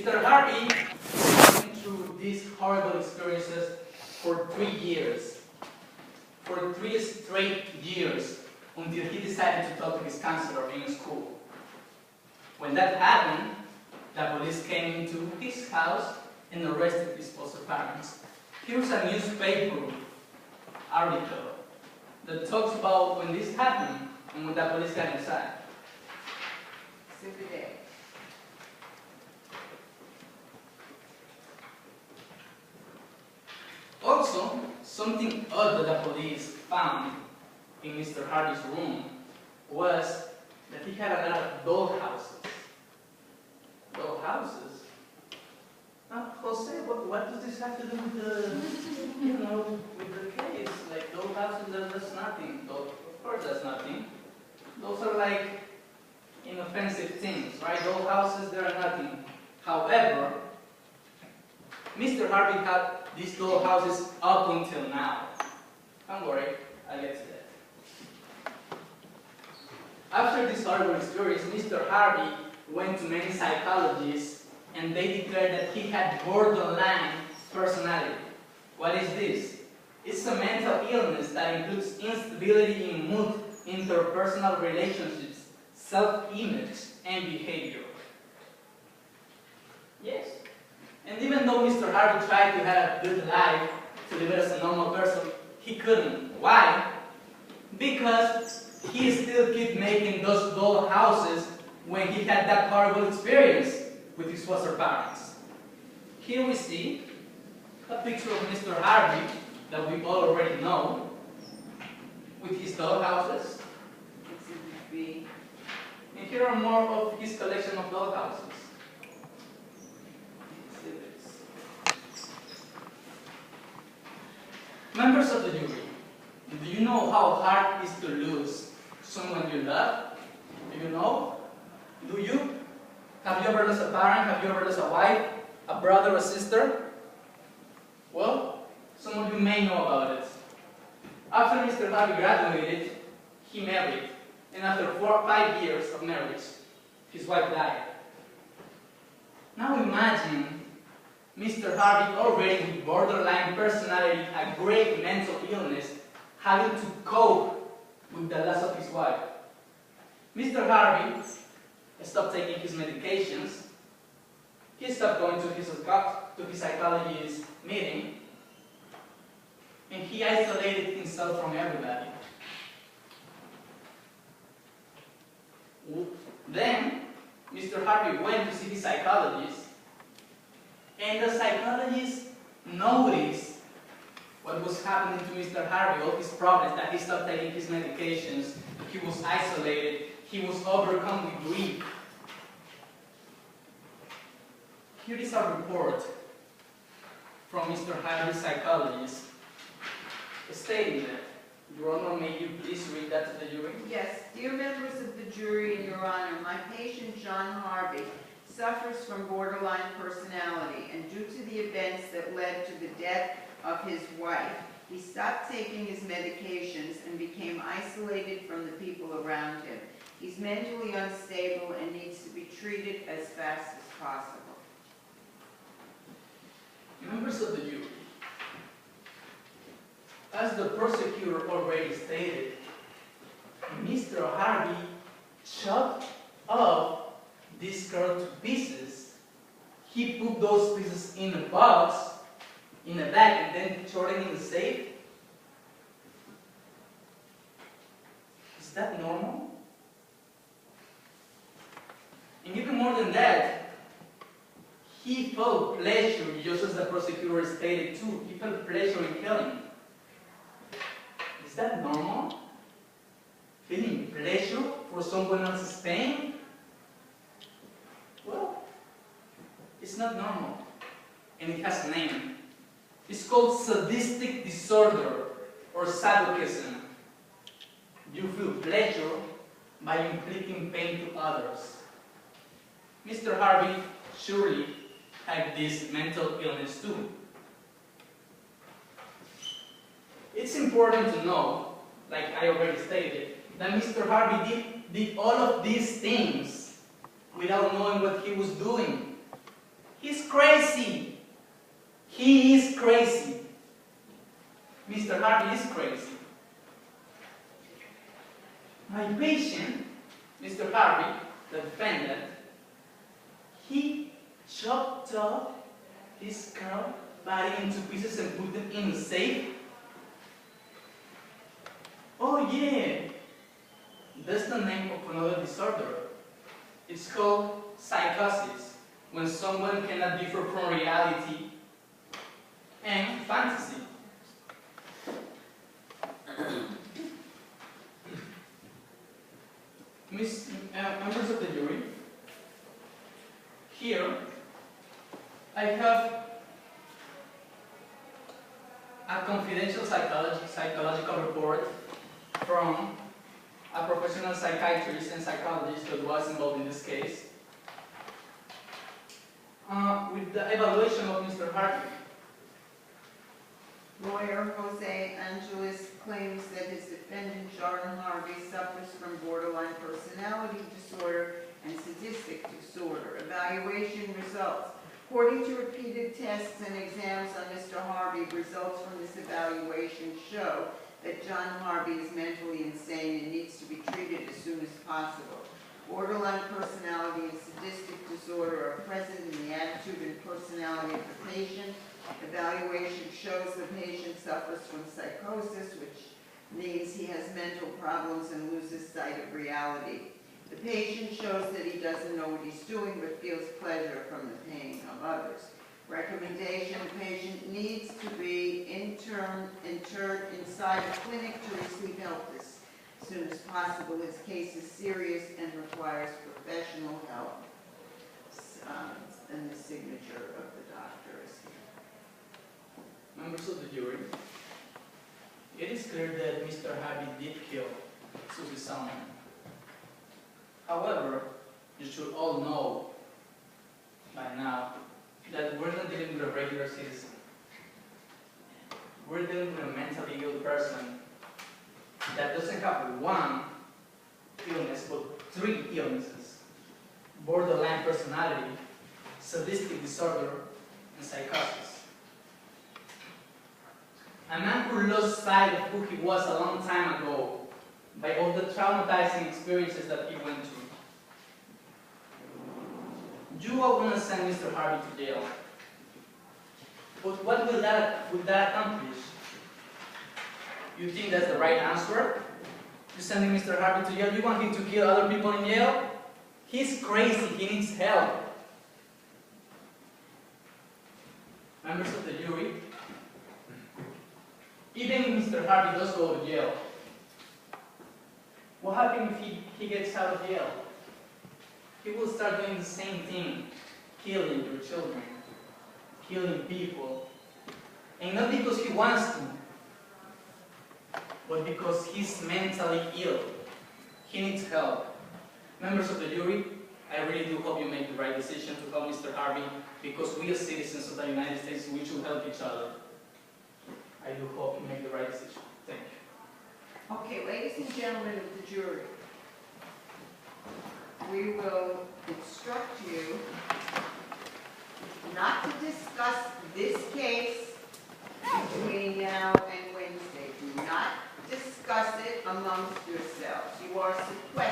Mr. Harvey went through these horrible experiences for 3 years. For 3 straight years, until he decided to talk to his counselor in school. When that happened, the police came into his house and arrested his foster parents. Here's a newspaper article that talks about when this happened and when the police got inside. Exhibit A. Also, something odd that the police found in Mr. Harvey's room was that he had a lot of dollhouses. Dollhouses? Jose, what does this have to do with the, with the case? Like, dollhouses, that's nothing. Of course that's nothing. Those are like inoffensive things, right? Dollhouses, they are nothing. However, Mr. Harvey had these dollhouses up until now. Don't worry, I'll get to that. After this horrible experience, Mr. Harvey went to many psychologists and they declared that he had borderline personality. What is this? It's a mental illness that includes instability in mood, interpersonal relationships, self-image, and behavior. Yes. And even though Mr. Harvey tried to have a good life, to live as a normal person, he couldn't. Why? Because he still kept making those doll houses when he had that horrible experience with his foster parents. Here we see a picture of Mr. Harvey that we all already know with his doll houses. Exhibit B. And here are more of his collection of doll houses. Members of the jury, do you know how hard it is to lose someone you love? Do you know? Do you? Have you ever lost a parent? Have you ever lost a wife? A brother or sister? Well, some of you may know about it. After Mr. Harvey graduated, he married. And after 4 or 5 years of marriage, his wife died. Now imagine Mr. Harvey, already with borderline personality, a great mental illness, having to cope with the loss of his wife. Mr. Harvey stopped taking his medications. He stopped going to his psychologist meeting. And he isolated himself from everybody. Then, Mr. Harvey went to see his psychologist. And the psychologist noticed what was happening to Mr. Harvey, all his problems, that he stopped taking his medications, he was isolated, he was overcome with grief. Here is a report from Mr. Harvey's psychologist stating that. Your Honor, may you please read that to the jury? Yes. Dear members of the jury and Your Honor, my patient John Harvey suffers from borderline personality, and due to the events that led to the death of his wife, he stopped taking his medications and became isolated from the people around him. He's mentally unstable and needs to be treated as fast as possible. Members of the jury, as the prosecutor already stated, Mr. Harvey chopped up this girl to pieces. He put those pieces in a box, in a bag, and then threw it in the safe. Is that normal? And even more than that, he felt pleasure, just as the prosecutor stated too. He felt pleasure in killing. Is that normal? Feeling pleasure for someone else's pain? Well, it's not normal. And it has a name. It's called sadistic disorder or sadism. You feel pleasure by inflicting pain to others. Mr. Harvey surely had this mental illness too. It's important to know, like I already stated, that Mr. Harvey did all of these things without knowing what he was doing. He's crazy. He is crazy. Mr. Harvey is crazy. My patient, Mr. Harvey, the defendant, he chopped off this girl's body into pieces and put them in a safe. Oh yeah, that's the name of another disorder. It's called psychosis, when someone cannot differ from reality and fantasy. Members of the jury, here I have a confidential psychological report from a professional psychiatrist and psychologist that was involved in this case, with the evaluation of Mr. Harvey. Lawyer Jose Angeles claims that his defendant, John Harvey, suffers from borderline personality disorder and sadistic disorder. Evaluation results. According to repeated tests and exams on Mr. Harvey, results from this evaluation show that John Harvey is mentally insane and needs to be treated as soon as possible. Borderline personality and sadistic disorder are present in the attitude and personality of the patient. Evaluation shows the patient suffers from psychosis, which means he has mental problems and loses sight of reality. The patient shows that he doesn't know what he's doing but feels pleasure from the pain of others. Recommendation: the patient needs to be interred inside a clinic to receive help as soon as possible. His case is serious and requires professional help. And the signature of the doctor is here. Members of the jury, it is clear that Mr. Harvey did kill Susie Salmon. However, you should all know by now that we're not dealing with a regular citizen. We're dealing with a mentally ill person that doesn't have one illness but 3 illnesses: borderline personality, sadistic disorder, and psychosis. A man who lost sight of who he was a long time ago by all the traumatizing experiences that he went through. You are going to send Mr. Harvey to jail. But what will that accomplish? You think that's the right answer? You're sending Mr. Harvey to jail? You want him to kill other people in jail? He's crazy. He needs help. Members of the jury, even if Mr. Harvey does go to jail, what happens if he gets out of jail? He will start doing the same thing, killing your children, killing people, and not because he wants to, but because he's mentally ill. He needs help. Members of the jury, I really do hope you make the right decision to help Mr. Harvey, because we as citizens of the United States, we should help each other. I do hope you make the right decision. Thank you. Okay, ladies and gentlemen of the jury, we will instruct you not to discuss this case between now and Wednesday. Do not discuss it amongst yourselves. You are sequestered.